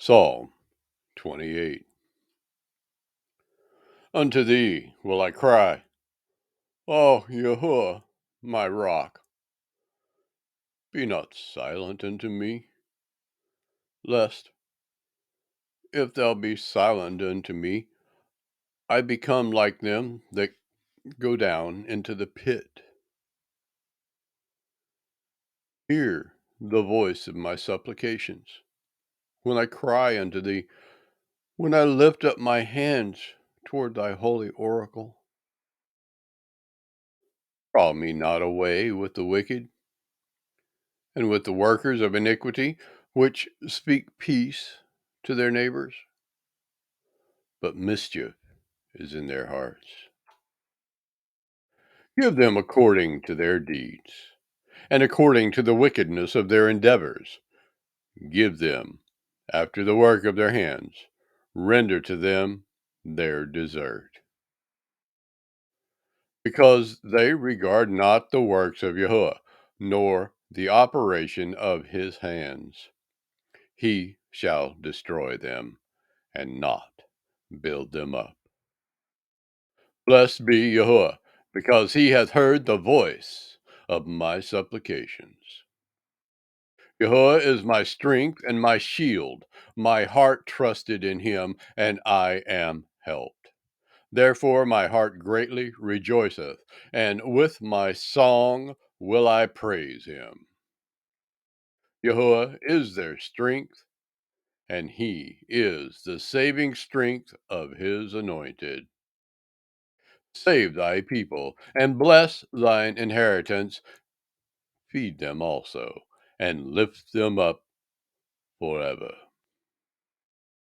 Psalm 28. Unto thee will I cry, O Yahuwah, my rock. Be not silent unto me, lest, if thou be silent unto me, I become like them that go down into the pit. Hear the voice of my supplications, when I cry unto thee, when I lift up my hands toward thy holy oracle. Draw me not away with the wicked, and with the workers of iniquity, which speak peace to their neighbors, but mischief is in their hearts. Give them according to their deeds, and according to the wickedness of their endeavors. Give them after the work of their hands. Render to them their desert. Because they regard not the works of Yahuwah, nor the operation of his hands. He shall destroy them, and not build them up. Blessed be Yahuwah, because he hath heard the voice of my supplications. Yahuwah is my strength and my shield. My heart trusted in him, and I am helped. Therefore my heart greatly rejoiceth, and with my song will I praise him. Yahuwah is their strength, and he is the saving strength of his anointed. Save thy people, and bless thine inheritance. Feed them also, and lift them up forever.